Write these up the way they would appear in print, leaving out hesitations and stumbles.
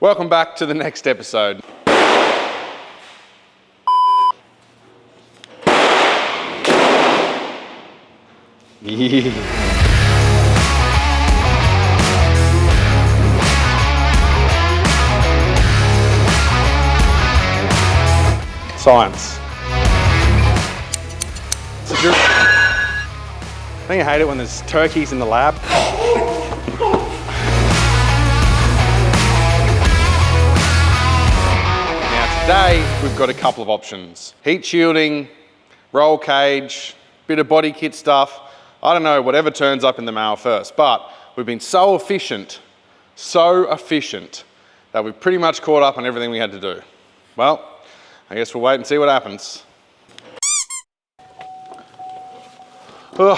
Welcome back to the next episode. Yeah. Science. I think I hate it when there's turkeys in the lab. Today, we've got a couple of options. Heat shielding, roll cage, bit of body kit stuff. I don't know, whatever turns up in the mail first, but we've been so efficient that we've pretty much caught up on everything we had to do. Well, I guess we'll wait and see what happens. All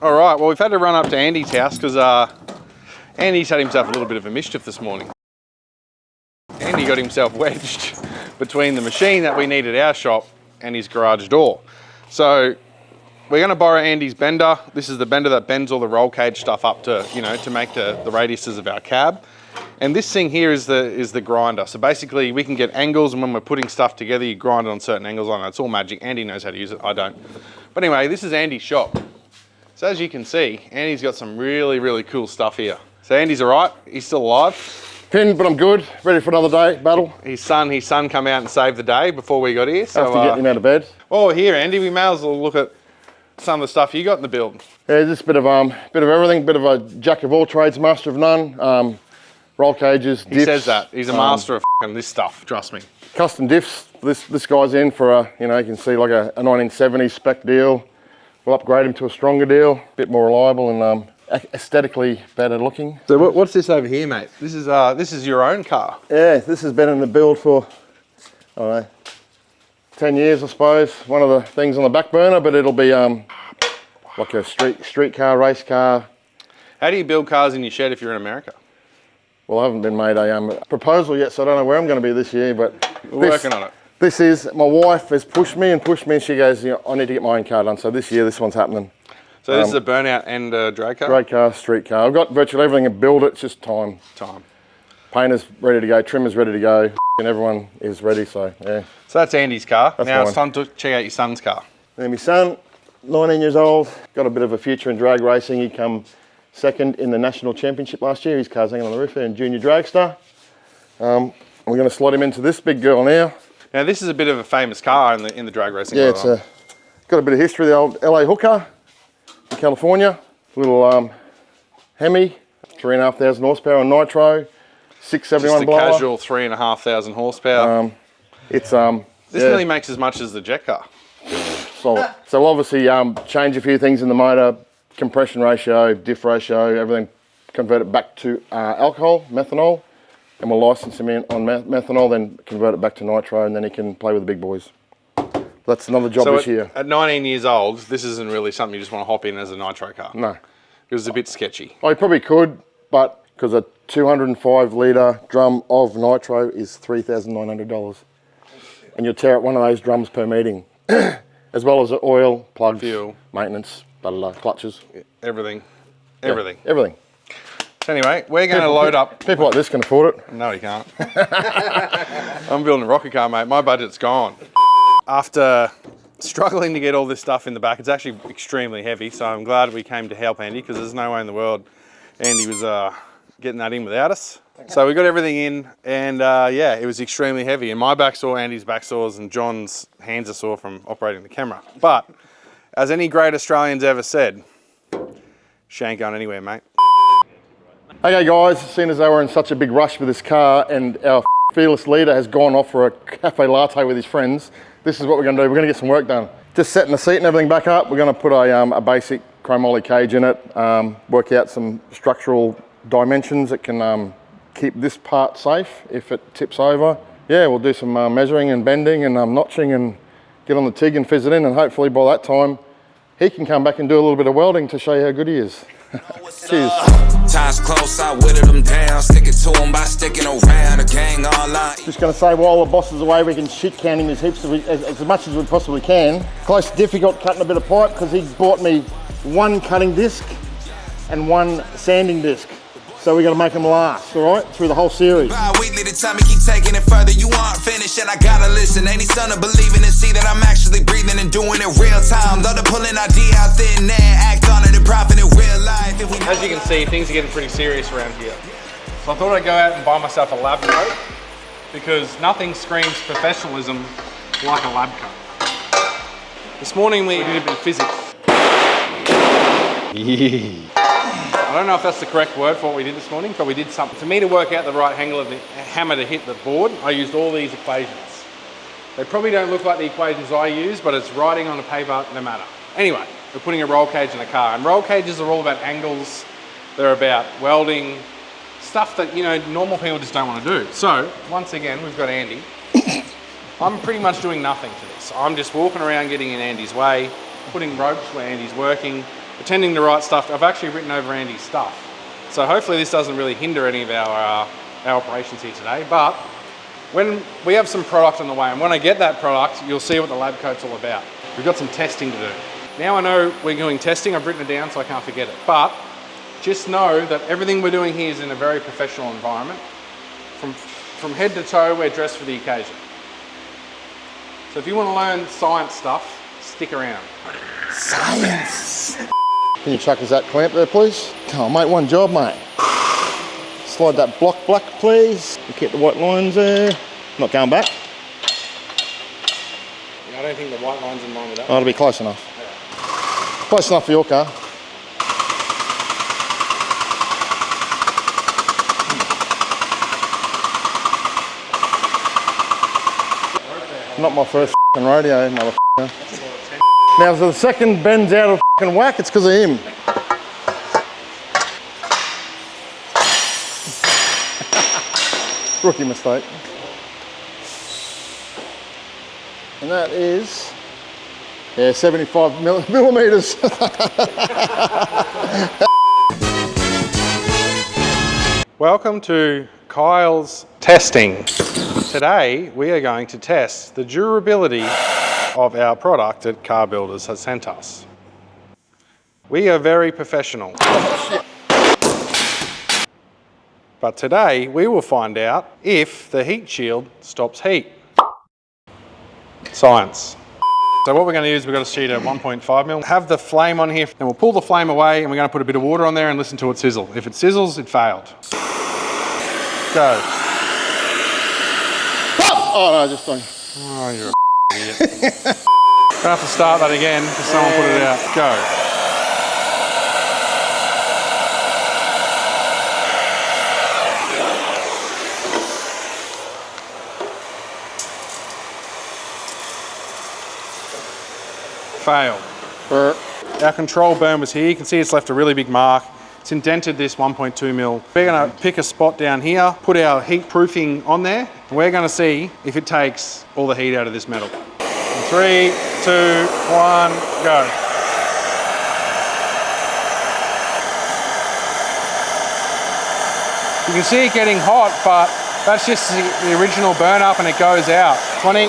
right, well, we've had to run up to Andy's house because Andy's had himself a little bit of a mischief this morning. Andy got himself wedged between the machine that we need at our shop and his garage door. So we're going to borrow Andy's bender. This is the bender that bends all the roll cage stuff up to, to make the radiuses of our cab. And this thing here is the grinder. So basically we can get angles, and when we're putting stuff together, you grind it on certain angles. I know it's all magic. Andy knows how to use it, I don't. But anyway, this is Andy's shop. So as you can see, Andy's got some really, really cool stuff here. So Andy's all right, he's still alive. Pinned, but I'm good. Ready for another day, battle. His son come out and saved the day before we got here. So have to get him out of bed. Oh, here, Andy, we may as well look at some of the stuff you got in the build. Yeah, just a bit of everything. Bit of a jack of all trades, master of none. Roll cages, diffs. He says that. He's a master of this stuff, trust me. Custom diffs. This guy's in for a, you can see like a 1970s spec deal. We'll upgrade him to a stronger deal, a bit more reliable and aesthetically better looking. So what's this over here, mate? This is your own car. Yeah, this has been in the build for, I don't know, 10 years, I suppose. One of the things on the back burner, but it'll be like a street car, race car. How do you build cars in your shed if you're in America? Well, I haven't been made a proposal yet, so I don't know where I'm going to be this year, but we're working on it. This is, my wife has pushed me, and she goes, I need to get my own car done. So this year, this one's happening. So this is a burnout and a drag car? Drag car, street car. I've got virtually everything to build it, it's just time. Painter's ready to go, trimmer's ready to go, and everyone is ready, so yeah. So that's Andy's car. Now it's time to check out your son's car. And my son, 19 years old, got a bit of a future in drag racing. He come second in the national championship last year. His car's hanging on the roof there in junior dragster. We're going to slot him into this big girl now. Now this is a bit of a famous car in the drag racing. Yeah, it's got a bit of history. The old LA Hooker in California, little Hemi, 3,500 horsepower on nitro, 671 blower. Just a casual 3,500 horsepower. This nearly makes as much as the jet car. Solid. So obviously change a few things in the motor, compression ratio, diff ratio, everything, convert it back to alcohol, methanol, and we'll license him in on methanol, then convert it back to nitro, and then he can play with the big boys. That's another job this year. At 19 years old, this isn't really something you just want to hop in as a nitro car. No. It was a bit sketchy. Oh, you probably could, but because a 205 litre drum of nitro is $3,900. And you'll tear out one of those drums per meeting. As well as the oil, plugs, fuel, maintenance, clutches. Everything. Yeah, everything. So anyway, we're going to load up. People like this can afford it. No, you can't. I'm building a rocket car, mate. My budget's gone. After struggling to get all this stuff in the back, it's actually extremely heavy, so I'm glad we came to help Andy, because there's no way in the world Andy was getting that in without us. So we got everything in, and yeah, it was extremely heavy. And my back sore, Andy's back sores, and John's hands are sore from operating the camera. But as any great Australians ever said, she ain't going anywhere, mate. Okay guys, seeing as though we're in such a big rush with this car and our fearless leader has gone off for a cafe latte with his friends, this is what we're going to do. We're going to get some work done. Just setting the seat and everything back up. We're going to put a basic chromoly cage in it, work out some structural dimensions that can keep this part safe if it tips over. Yeah, we'll do some measuring and bending and notching and get on the TIG and fizz it in, and hopefully by that time he can come back and do a little bit of welding to show you how good he is. Cheers. Time's close, I whittled them down, stick it to him by sticking around the gang online. Just going to say, while the boss is away, we can shit can him as heaps as much as we possibly can. Close, difficult cutting a bit of pipe because he bought me one cutting disc and one sanding disc. So we got to make them last, all right, through the whole series. Bi-weekly, the time you keep taking it further. You aren't finished, and I gotta listen. Any son of believing and see that I'm actually breathing and doing it real time. Though the pulling idea out there and there, act on it and profit in real life. As you can see, things are getting pretty serious around here. So I thought I'd go out and buy myself a lab coat because nothing screams professionalism like a lab coat. This morning we did a bit of physics. I don't know if that's the correct word for what we did this morning, but we did something. For me to work out the right angle of the hammer to hit the board, I used all these equations. They probably don't look like the equations I use, but it's writing on the paper no matter. Anyway, we're putting a roll cage in a car, and roll cages are all about angles. They're about welding, stuff that, you know, normal people just don't want to do. So, once again, we've got Andy. I'm pretty much doing nothing to this. I'm just walking around getting in Andy's way, putting ropes where Andy's working, pretending to write stuff. I've actually written over Andy's stuff. So hopefully this doesn't really hinder any of our operations here today. But when we have some product on the way, and when I get that product, you'll see what the lab coat's all about. We've got some testing to do. Now I know we're doing testing. I've written it down so I can't forget it. But just know that everything we're doing here is in a very professional environment. From head to toe, we're dressed for the occasion. So if you want to learn science stuff, stick around. Science! Can you chuck us that clamp there, please? Come on, mate, one job, mate. Slide that block black, please. You keep the white lines there. Not going back. Yeah, I don't think the white line's in line with that. Oh, it'll be close enough. Close enough for your car. Not my first rodeo, motherfucker. Now, if the second bends out of whack, it's because of him. Rookie mistake. And that is, yeah, 75 millimeters. Welcome to Kyle's testing. Today we are going to test the durability of our product that Car Builders has sent us. We are very professional. But today we will find out if the heat shield stops heat. Science. So what we're going to use, we've got a sheet of 1.5 mil. Have the flame on here, and we'll pull the flame away, and we're going to put a bit of water on there and listen to it sizzle. If it sizzles, it failed. Go. Oh no, just don't. Oh, you're a idiot. We're going to have to start that again because someone put it out. Go. Failed. Our control burn was here. You can see it's left a really big mark. It's indented this 1.2 mil. We're going to pick a spot down here, put our heat proofing on there, and we're going to see if it takes all the heat out of this metal. 3, 2, 1, go. You can see it getting hot, but that's just the original burn up and it goes out. 20.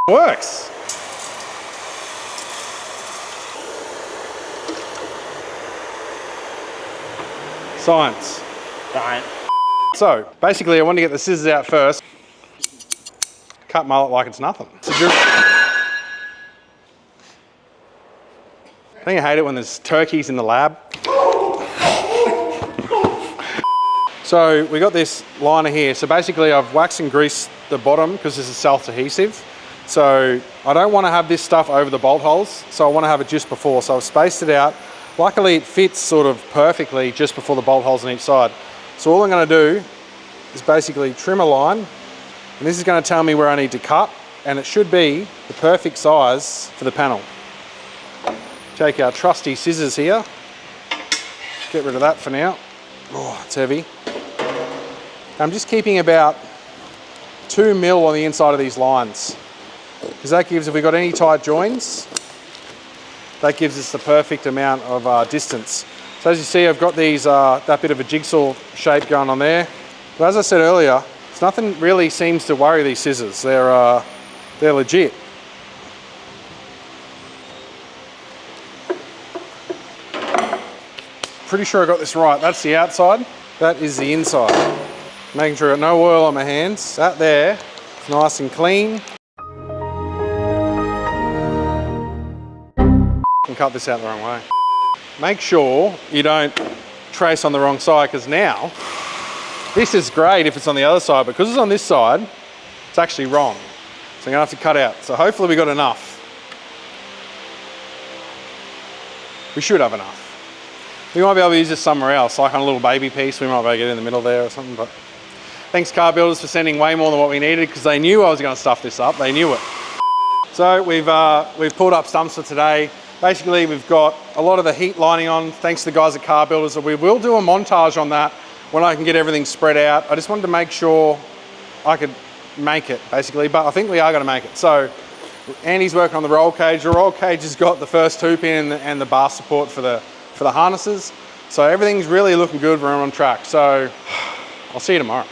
Works. Science. So basically I want to get the scissors out first. Cut mullet like it's nothing. I think I hate it when there's turkeys in the lab. So we got this liner here. So basically I've waxed and greased the bottom because this is self-adhesive. So I don't want to have this stuff over the bolt holes, so I want to have it just before. So I've spaced it out. Luckily it fits sort of perfectly just before the bolt holes on each side. So all I'm going to do is basically trim a line, and this is going to tell me where I need to cut, and it should be the perfect size for the panel. Take our trusty scissors here, get rid of that for now. Oh, it's heavy. I'm just keeping about 2 mil on the inside of these lines, because that gives, if we've got any tight joins, that gives us the perfect amount of distance. So as you see, I've got these, that bit of a jigsaw shape going on there. But as I said earlier, nothing really seems to worry these scissors. They're legit. pretty sure I got this right. That's the outside, that is the inside. Making sure I've got no oil on my hands. That there is nice and clean. Can cut this out the wrong way. Make sure you don't trace on the wrong side, because now, this is great if it's on the other side, but because it's on this side, it's actually wrong. So I'm gonna have to cut out. So hopefully we got enough. We should have enough. We might be able to use this somewhere else, like on a little baby piece. We might be able to get it in the middle there or something, but thanks car builders for sending way more than what we needed, because they knew I was gonna stuff this up. They knew it. So we've pulled up stumps for today. Basically, we've got a lot of the heat lining on, thanks to the guys at Car Builders. So we will do a montage on that when I can get everything spread out. I just wanted to make sure I could make it, basically, but I think we are gonna make it. So Andy's working on the roll cage. The roll cage has got the first 2 pin and the bar support for the harnesses. So everything's really looking good. We're on track. So I'll see you tomorrow.